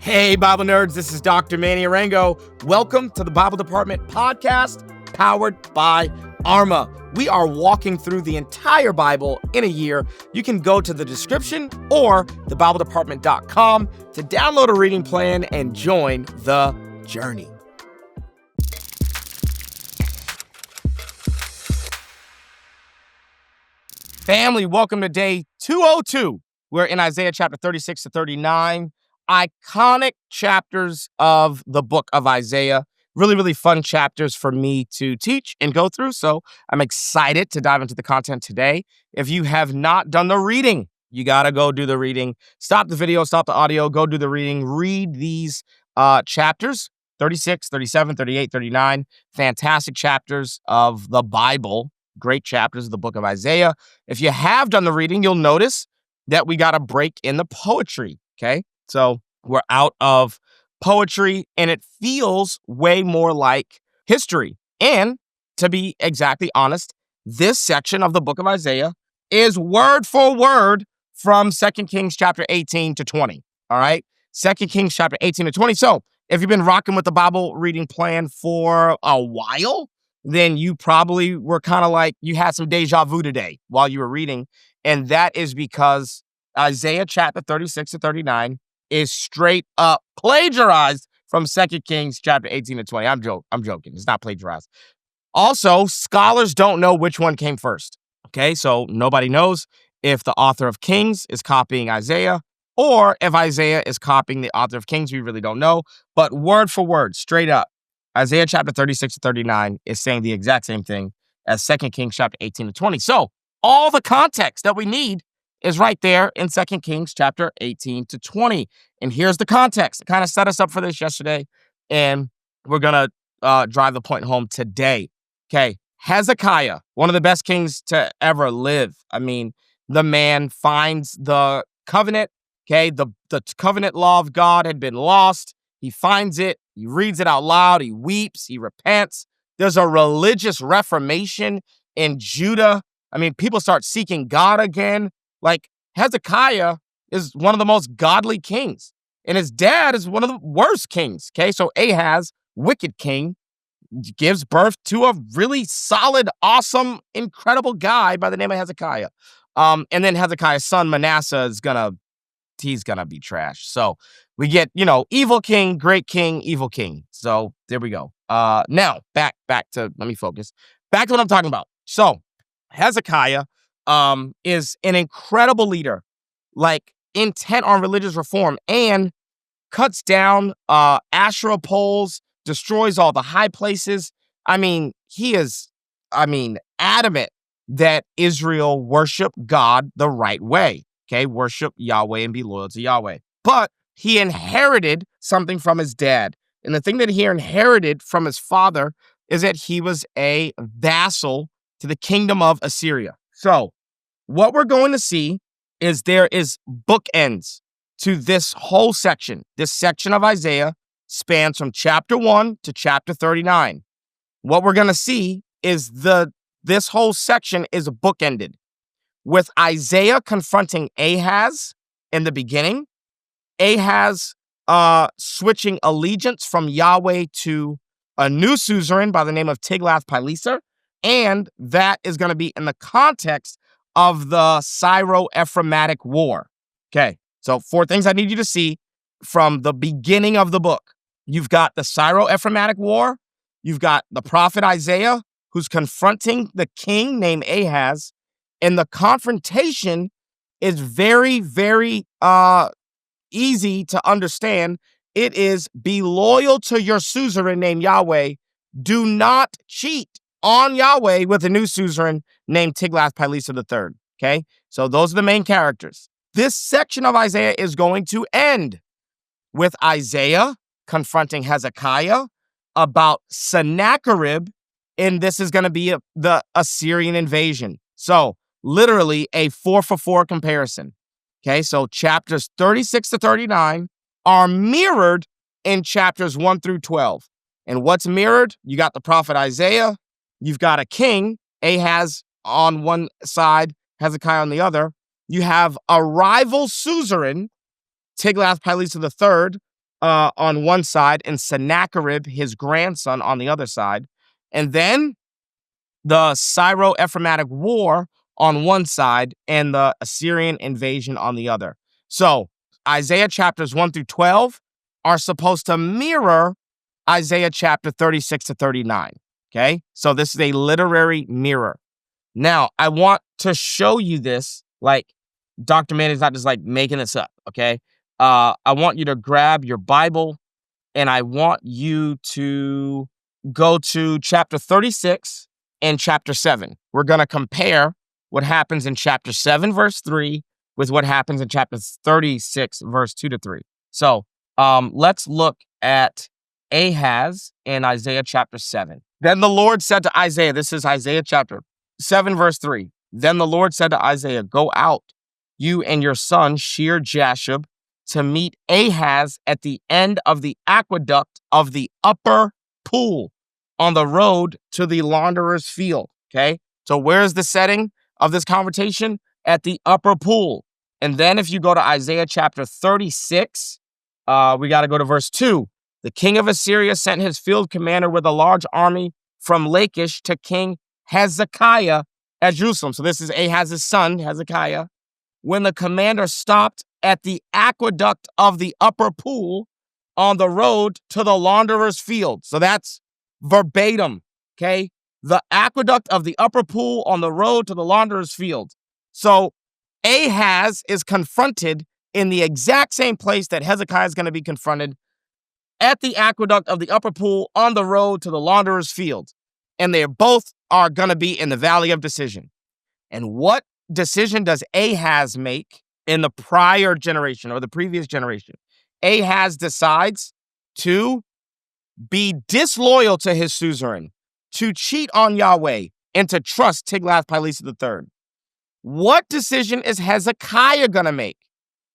Hey, Bible nerds, this is Dr. Manny Arango. Welcome to the Bible Department podcast powered by Arma. We are walking through the entire Bible in a year. You can go to the description or thebibledepartment.com to download a reading plan and join the journey. Family, welcome to day 202. We're in Isaiah chapter 36 to 39. Iconic chapters of the book of Isaiah. Really fun chapters for me to teach and go through. So I'm excited to dive into the content today. If you have not done the reading, you got to go do the reading. Stop the video, stop the audio, go do the reading. Read these chapters, 36, 37, 38, 39. Fantastic chapters of the Bible. Great chapters of the book of Isaiah. If you have done the reading, you'll notice that we got a break in the poetry, okay? So we're out of poetry, and it feels way more like history. And to be exactly honest, this section of the book of Isaiah is word for word from 2 Kings chapter 18 to 20, all right? 2 Kings chapter 18 to 20. So if you've been rocking with the Bible reading plan for a while, then you probably were kind of like, you had some deja vu today while you were reading. And that is because Isaiah chapter 36 to 39 is straight up plagiarized from 2 Kings chapter 18 to 20. I'm joking. It's not plagiarized. Also, scholars don't know which one came first. Okay, so nobody knows if the author of Kings is copying Isaiah or if Isaiah is copying the author of Kings. We really don't know. But word for word, straight up, Isaiah chapter 36 to 39 is saying the exact same thing as 2 Kings chapter 18 to 20. So all the context that we need is right there in 2 Kings chapter 18 to 20. And here's the context. It kind of set us up for this yesterday, and we're going to drive the point home today. Okay, Hezekiah, one of the best kings to ever live. I mean, the man finds the covenant, okay? The covenant law of God had been lost. He finds it. He reads it out loud. He weeps. He repents. There's a religious reformation in Judah. I mean, people start seeking God again. Like, Hezekiah is one of the most godly kings, and his dad is one of the worst kings, okay? So Ahaz, wicked king, gives birth to a really solid, awesome, incredible guy by the name of Hezekiah. And then Hezekiah's son, Manasseh, he's gonna be trash. So we get, evil king, great king, evil king. So there we go. Now, back to, let me focus. Back to what I'm talking about. So Hezekiah is an incredible leader, like intent on religious reform, and cuts down Asherah poles, destroys all the high places. I mean, he is, adamant that Israel worship God the right way, okay? Worship Yahweh and be loyal to Yahweh. But he inherited something from his dad. And the thing that he inherited from his father is that he was a vassal to the kingdom of Assyria. So what we're going to see is there is bookends to this whole section. This section of Isaiah spans from chapter 1 to chapter 39. What we're going to see is this whole section is bookended with Isaiah confronting Ahaz in the beginning, Ahaz switching allegiance from Yahweh to a new suzerain by the name of Tiglath-Pileser, and that is going to be in the context of the Syro-Ephraimitic War. Okay, so 4 things I need you to see from the beginning of the book. You've got the Syro-Ephraimitic War. You've got the prophet Isaiah, who's confronting the king named Ahaz. And the confrontation is very easy to understand. It is, be loyal to your suzerain named Yahweh. Do not cheat on Yahweh with a new suzerain named Tiglath-Pileser III. Okay, so those are the main characters. This section of Isaiah is going to end with Isaiah confronting Hezekiah about Sennacherib, and this is going to be the Assyrian invasion. So literally a 4-for-4 comparison. Okay, so chapters 36 to 39 are mirrored in chapters 1 through 12. And what's mirrored? You got the prophet Isaiah. You've got a king, Ahaz on one side, Hezekiah on the other. You have a rival suzerain, Tiglath-Pileser III, on one side and Sennacherib, his grandson, on the other side. And then the Syro-Ephraimitic War on one side and the Assyrian invasion on the other. So Isaiah chapters 1 through 12 are supposed to mirror Isaiah chapter 36 to 39. Okay, so this is a literary mirror. Now, I want to show you this, like Dr. Manny is not just like making this up, okay? I want you to grab your Bible and I want you to go to chapter 36 and chapter 7. We're going to compare what happens in chapter 7, verse 3 with what happens in chapter 36, verse 2 to 3. So let's look at Ahaz in Isaiah chapter 7. Then the Lord said to Isaiah, this is Isaiah chapter 7, verse 3. Then the Lord said to Isaiah, go out, you and your son Shear-Jashub, to meet Ahaz at the end of the aqueduct of the upper pool on the road to the launderer's field. Okay, so where's the setting of this conversation? At the upper pool. And then if you go to Isaiah chapter 36, we got to go to verse 2. The king of Assyria sent his field commander with a large army from Lachish to King Hezekiah at Jerusalem. So this is Ahaz's son, Hezekiah. When the commander stopped at the aqueduct of the upper pool on the road to the launderer's field. So that's verbatim, okay? The aqueduct of the upper pool on the road to the launderer's field. So Ahaz is confronted in the exact same place that Hezekiah is going to be confronted, at the aqueduct of the upper pool on the road to the launderer's field. And they both are going to be in the valley of decision. And what decision does Ahaz make in the prior generation or the previous generation? Ahaz decides to be disloyal to his suzerain, to cheat on Yahweh, and to trust Tiglath-Pileser III. What decision is Hezekiah going to make?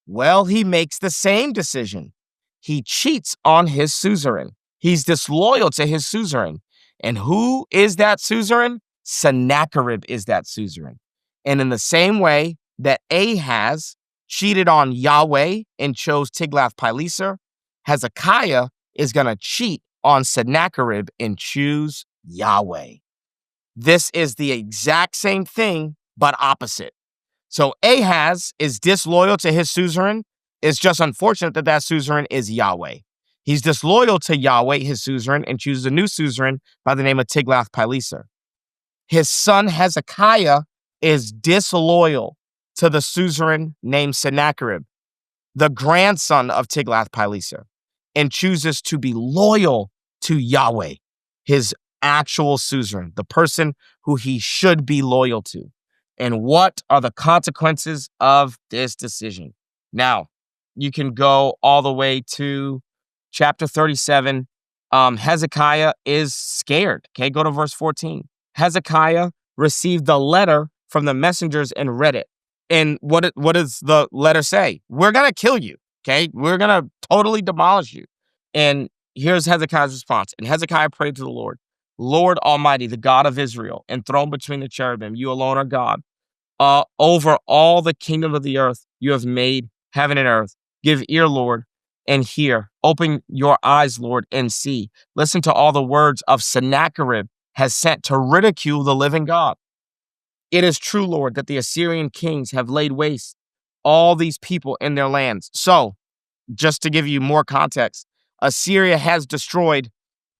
Well, he makes the same decision. He cheats on his suzerain. He's disloyal to his suzerain. And who is that suzerain? Sennacherib is that suzerain. And in the same way that Ahaz cheated on Yahweh and chose Tiglath-Pileser, Hezekiah is going to cheat on Sennacherib and choose Yahweh. This is the exact same thing, but opposite. So Ahaz is disloyal to his suzerain. It's just unfortunate that that suzerain is Yahweh. He's disloyal to Yahweh, his suzerain, and chooses a new suzerain by the name of Tiglath-Pileser. His son Hezekiah is disloyal to the suzerain named Sennacherib, the grandson of Tiglath-Pileser, and chooses to be loyal to Yahweh, his actual suzerain, the person who he should be loyal to. And what are the consequences of this decision? Now, you can go all the way to chapter 37. Hezekiah is scared. Okay, go to verse 14. Hezekiah received the letter from the messengers and read it. And what does the letter say? We're going to kill you. Okay, we're going to totally demolish you. And here's Hezekiah's response. And Hezekiah prayed to the Lord, Lord Almighty, the God of Israel, enthroned between the cherubim, you alone are God. Over all the kingdom of the earth, you have made heaven and earth. Give ear, Lord, and hear. Open your eyes, Lord, and see. Listen to all the words of Sennacherib has sent to ridicule the living God. It is true, Lord, that the Assyrian kings have laid waste all these people in their lands. So, just to give you more context, Assyria has destroyed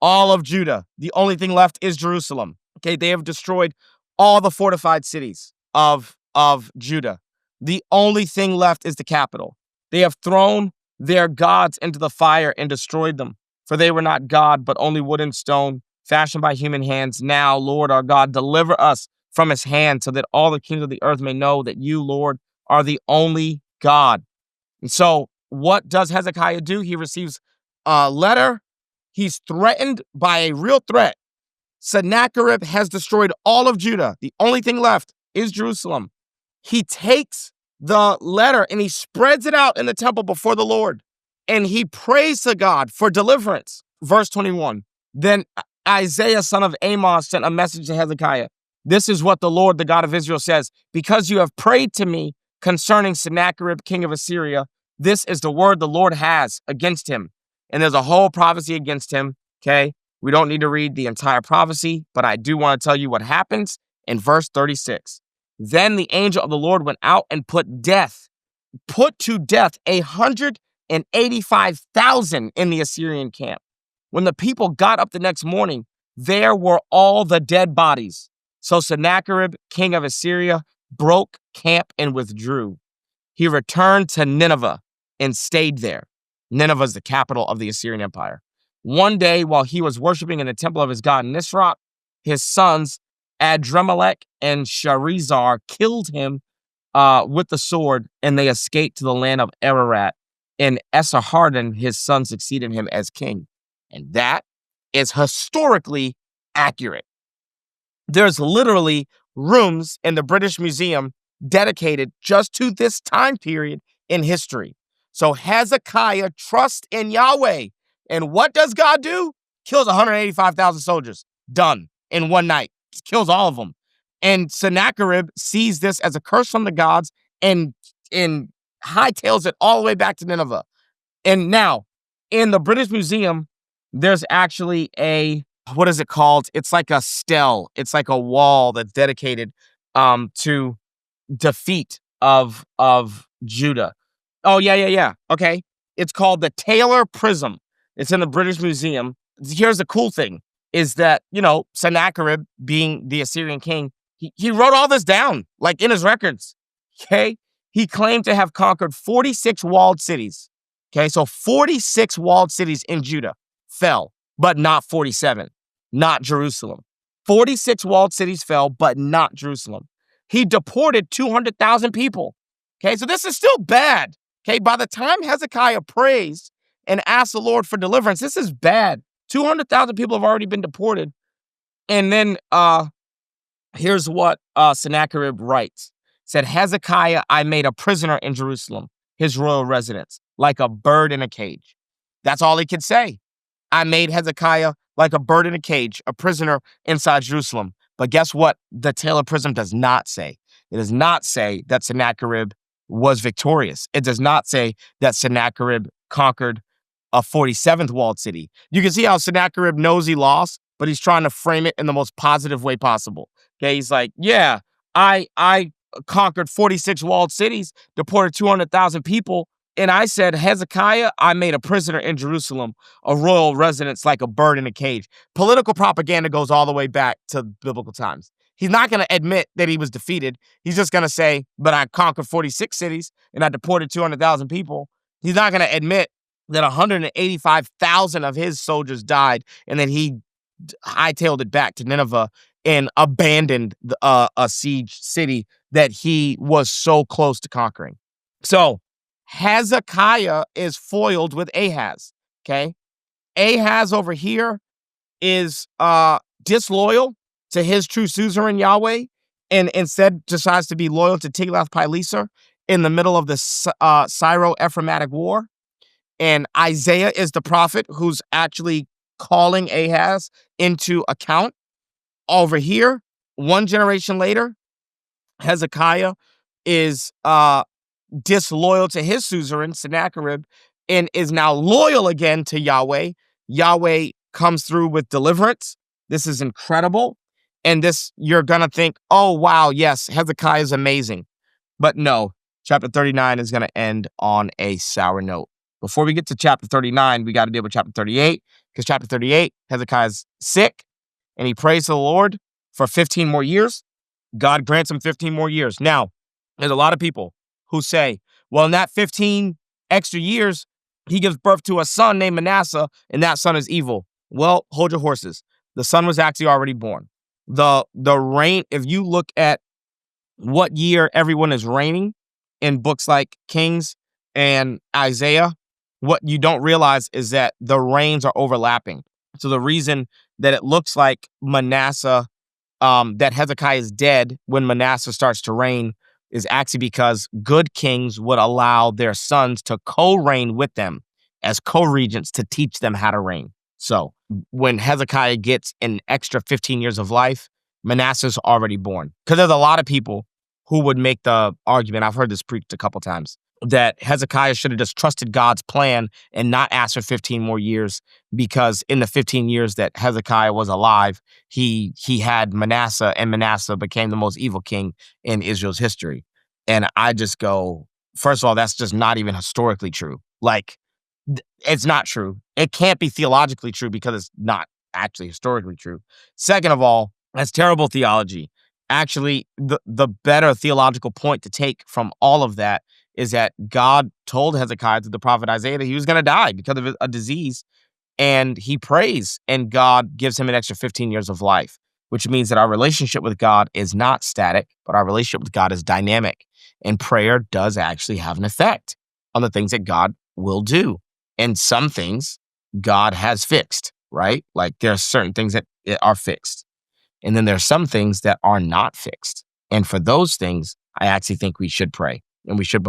all of Judah. The only thing left is Jerusalem. Okay, they have destroyed all the fortified cities of Judah. The only thing left is the capital. They have thrown their gods into the fire and destroyed them, for they were not God, but only wood and stone, fashioned by human hands. Now, Lord our God, deliver us from his hand, so that all the kings of the earth may know that you, Lord, are the only God. And so, what does Hezekiah do? He receives a letter. He's threatened by a real threat. Sennacherib has destroyed all of Judah. The only thing left is Jerusalem. He takes the letter and he spreads it out in the temple before the Lord. And he prays to God for deliverance. Verse 21. Then Isaiah, son of Amoz, sent a message to Hezekiah. This is what the Lord, the God of Israel, says. Because you have prayed to me concerning Sennacherib, king of Assyria, this is the word the Lord has against him. And there's a whole prophecy against him, okay? We don't need to read the entire prophecy, but I do want to tell you what happens in verse 36. Then the angel of the Lord went out and put to death 185,000 in the Assyrian camp. When the people got up the next morning, there were all the dead bodies. So Sennacherib, king of Assyria, broke camp and withdrew. He returned to Nineveh and stayed there. Nineveh is the capital of the Assyrian Empire. One day, while he was worshiping in the temple of his god Nisroch, his sons Adremelech and Sharezer killed him with the sword, and they escaped to the land of Ararat. And Esarhaddon, his son, succeeded him as king. And that is historically accurate. There's literally rooms in the British Museum dedicated just to this time period in history. So Hezekiah trusts in Yahweh. And what does God do? Kills 185,000 soldiers. Done in one night. Kills all of them. And Sennacherib sees this as a curse from the gods and hightails it all the way back to Nineveh. And now, in the British Museum, there's actually what is it called? It's like a stele. It's like a wall that's dedicated to defeat of Judah. Oh, yeah. Okay. It's called the Taylor Prism. It's in the British Museum. Here's the cool thing is that, Sennacherib, being the Assyrian king, he wrote all this down, like in his records. Okay. He claimed to have conquered 46 walled cities. Okay. So 46 walled cities in Judah fell, but not 47, not Jerusalem. 46 walled cities fell, but not Jerusalem. He deported 200,000 people. Okay. So this is still bad. Okay. By the time Hezekiah prays and asks the Lord for deliverance, this is bad. 200,000 people have already been deported. And then, here's what Sennacherib writes. Said, Hezekiah, I made a prisoner in Jerusalem, his royal residence, like a bird in a cage. That's all he could say. I made Hezekiah like a bird in a cage, a prisoner inside Jerusalem. But guess what? The Taylor Prism does not say. It does not say that Sennacherib was victorious. It does not say that Sennacherib conquered a 47th walled city. You can see how Sennacherib knows he lost, but he's trying to frame it in the most positive way possible. Okay, he's like, yeah, I conquered 46 walled cities, deported 200,000 people, and I said, Hezekiah, I made a prisoner in Jerusalem, a royal residence like a bird in a cage. Political propaganda goes all the way back to biblical times. He's not going to admit that he was defeated. He's just going to say, but I conquered 46 cities and I deported 200,000 people. He's not going to admit that 185,000 of his soldiers died and that he hightailed it back to Nineveh and abandoned a siege city that he was so close to conquering. So Hezekiah is foiled with Ahaz, okay? Ahaz over here is disloyal to his true suzerain Yahweh and instead decides to be loyal to Tiglath-Pileser in the middle of the Syro-Ephraimitic War. And Isaiah is the prophet who's actually calling Ahaz into account. Over here, one generation later, Hezekiah is disloyal to his suzerain, Sennacherib, and is now loyal again to Yahweh. Yahweh comes through with deliverance. This is incredible. And this, you're going to think, oh, wow, yes, Hezekiah is amazing. But no, chapter 39 is going to end on a sour note. Before we get to chapter 39, we got to deal with chapter 38, because chapter 38, Hezekiah's sick, and he prays to the Lord for 15 more years. God grants him 15 more years. Now, there's a lot of people who say, well, in that 15 extra years, he gives birth to a son named Manasseh, and that son is evil. Well, hold your horses. The son was actually already born. The reign, if you look at what year everyone is reigning in books like Kings and Isaiah, what you don't realize is that the reigns are overlapping. So the reason that it looks like Manasseh, that Hezekiah is dead when Manasseh starts to reign is actually because good kings would allow their sons to co-reign with them as co-regents to teach them how to reign. So when Hezekiah gets an extra 15 years of life, Manasseh's already born. Because there's a lot of people who would make the argument, I've heard this preached a couple times, that Hezekiah should have just trusted God's plan and not asked for 15 more years, because in the 15 years that Hezekiah was alive, he had Manasseh, and Manasseh became the most evil king in Israel's history. And I just go, first of all, that's just not even historically true. Like, it's not true. It can't be theologically true because it's not actually historically true. Second of all, that's terrible theology. Actually, the better theological point to take from all of that is that God told Hezekiah through the prophet Isaiah that he was going to die because of a disease, and he prays, and God gives him an extra 15 years of life, which means that our relationship with God is not static, but our relationship with God is dynamic, and prayer does actually have an effect on the things that God will do. And some things God has fixed, right? Like, there are certain things that are fixed, and then there are some things that are not fixed. And for those things, I actually think we should pray, and we should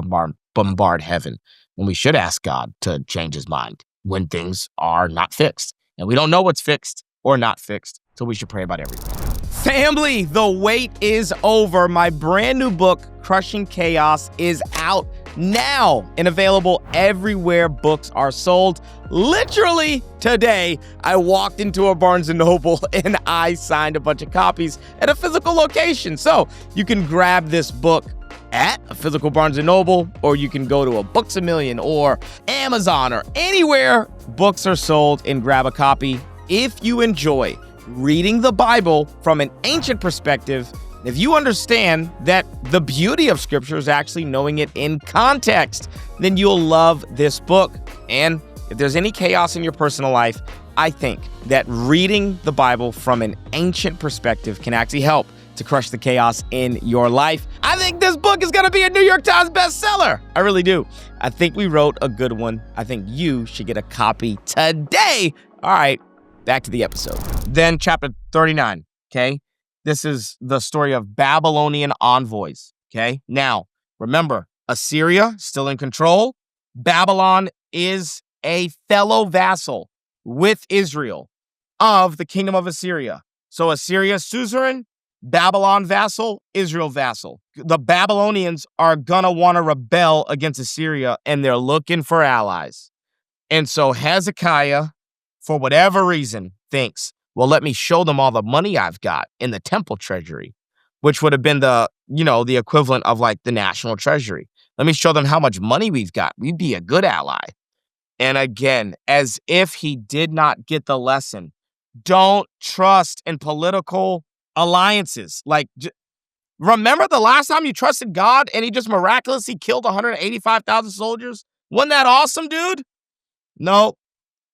bombard heaven, and we should ask God to change his mind when things are not fixed. And we don't know what's fixed or not fixed, so we should pray about everything. Family, the wait is over. My brand new book, Crushing Chaos, is out now and available everywhere books are sold. Literally today, I walked into a Barnes & Noble and I signed a bunch of copies at a physical location. So you can grab this book at a physical Barnes & Noble, or you can go to a Books A Million or Amazon or anywhere books are sold and grab a copy. If you enjoy reading the Bible from an ancient perspective, if you understand that the beauty of Scripture is actually knowing it in context, then you'll love this book. And if there's any chaos in your personal life, I think that reading the Bible from an ancient perspective can actually help to crush the chaos in your life. I think this book is going to be a New York Times bestseller. I really do. I think we wrote a good one. I think you should get a copy today. All right, back to the episode. Then chapter 39, okay? This is the story of Babylonian envoys, okay? Now, remember, Assyria still in control. Babylon is a fellow vassal with Israel of the kingdom of Assyria. So Assyria suzerain, Babylon vassal, Israel vassal. The Babylonians are gonna want to rebel against Assyria, and they're looking for allies. And so Hezekiah, for whatever reason, thinks, well, let me show them all the money I've got in the temple treasury, which would have been the equivalent of like the national treasury. Let me show them how much money we've got. We'd be a good ally. And again, as if he did not get the lesson, don't trust in political alliances. Like, remember the last time you trusted God and he just miraculously killed 185,000 soldiers? Wasn't that awesome, dude? No,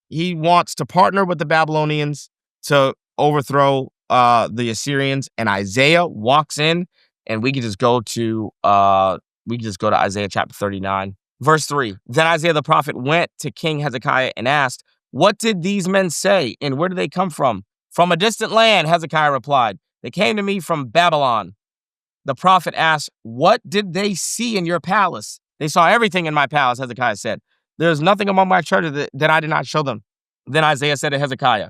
he wants to partner with the Babylonians to overthrow the Assyrians. And Isaiah walks in, and we can just go to Isaiah chapter 39. Verse 3, then Isaiah the prophet went to King Hezekiah and asked, what did these men say, and where did they come from? From a distant land, Hezekiah replied. They came to me from Babylon. The prophet asked, what did they see in your palace? They saw everything in my palace, Hezekiah said. There is nothing among my treasure that I did not show them. Then Isaiah said to Hezekiah,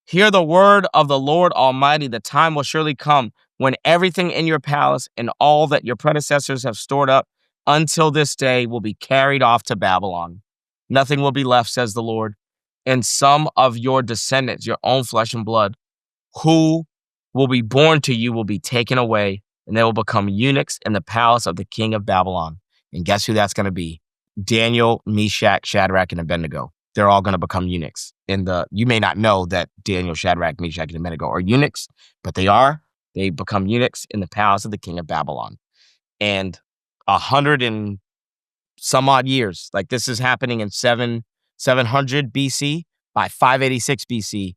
hear the word of the Lord Almighty. The time will surely come when everything in your palace and all that your predecessors have stored up until this day will be carried off to Babylon. Nothing will be left, says the Lord. And some of your descendants, your own flesh and blood, who will be born to you will be taken away, and they will become eunuchs in the palace of the king of Babylon. And guess who that's going to be? Daniel, Meshach, Shadrach, and Abednego. They're all going to become eunuchs. You may not know that Daniel, Shadrach, Meshach, and Abednego are eunuchs, but they are. They become eunuchs in the palace of the king of Babylon. And 100 and some odd years, like this is happening in 700 BC. By 586 BC,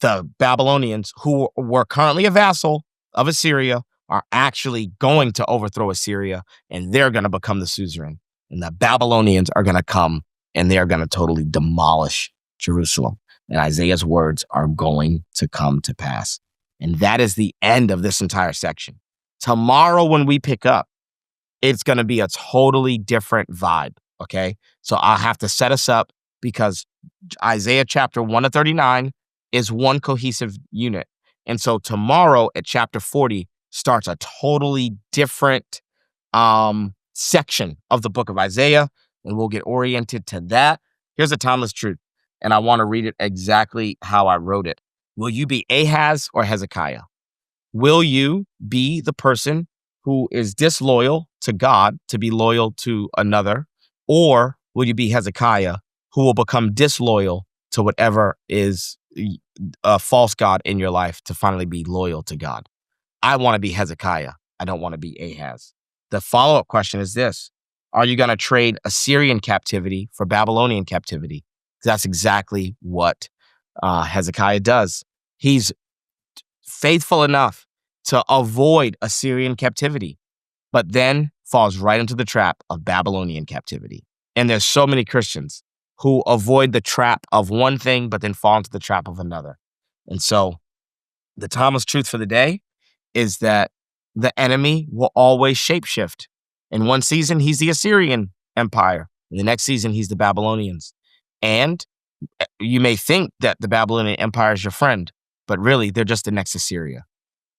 the Babylonians, who were currently a vassal of Assyria, are actually going to overthrow Assyria, and they're going to become the suzerain. And the Babylonians are going to come, and they are going to totally demolish Jerusalem. And Isaiah's words are going to come to pass. And that is the end of this entire section. Tomorrow, when we pick up, it's going to be a totally different vibe, okay? So I'll have to set us up, because Isaiah chapter 1 to 39 is one cohesive unit. And so tomorrow at chapter 40 starts a totally different section of the book of Isaiah, and we'll get oriented to that. Here's a timeless truth, and I want to read it exactly how I wrote it. Will you be Ahaz or Hezekiah? Will you be the person who is disloyal to God to be loyal to another? Or will you be Hezekiah, who will become disloyal to whatever is a false god in your life to finally be loyal to God? I want to be Hezekiah. I don't want to be Ahaz. The follow-up question is this. Are you going to trade Assyrian captivity for Babylonian captivity? That's exactly what Hezekiah does. He's faithful enough to avoid Assyrian captivity, but then falls right into the trap of Babylonian captivity. And there's so many Christians who avoid the trap of one thing, but then fall into the trap of another. And so the timeless truth for the day is that the enemy will always shapeshift. In one season, he's the Assyrian Empire. In the next season, he's the Babylonians. And you may think that the Babylonian Empire is your friend, but really they're just the next Assyria.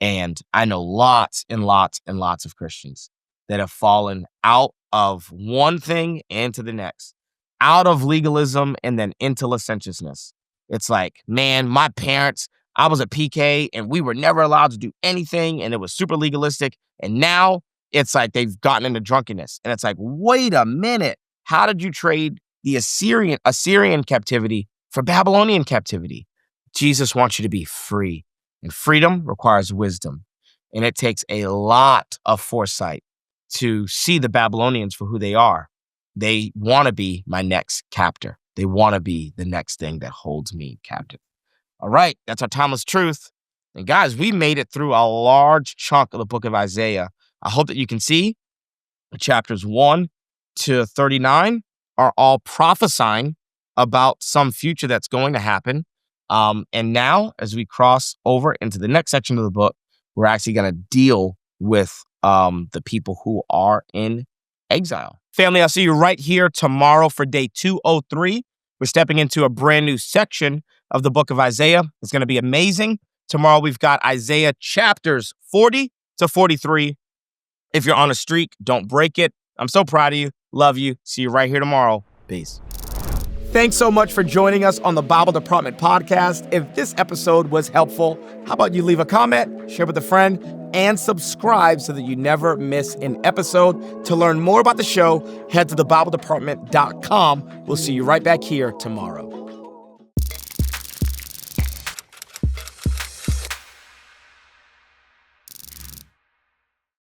And I know lots and lots and lots of Christians that have fallen out of one thing into the next, out of legalism and then into licentiousness. It's like, man, my parents, I was a PK and we were never allowed to do anything and it was super legalistic. And now it's like they've gotten into drunkenness. And it's like, wait a minute. How did you trade the Assyrian captivity for Babylonian captivity? Jesus wants you to be free. And freedom requires wisdom. And it takes a lot of foresight to see the Babylonians for who they are. They want to be my next captor. They want to be the next thing that holds me captive. All right, that's our timeless truth. And guys, we made it through a large chunk of the book of Isaiah. I hope that you can see chapters 1 to 39 are all prophesying about some future that's going to happen. And now, as we cross over into the next section of the book, we're actually going to deal with the people who are in exile. Family, I'll see you right here tomorrow for day 203. We're stepping into a brand new section of the book of Isaiah. It's going to be amazing. Tomorrow, we've got Isaiah chapters 40 to 43. If you're on a streak, don't break it. I'm so proud of you. Love you. See you right here tomorrow. Peace. Thanks so much for joining us on the Bible Department podcast. If this episode was helpful, how about you leave a comment, share with a friend, and subscribe so that you never miss an episode. To learn more about the show, head to thebibledepartment.com. We'll see you right back here tomorrow.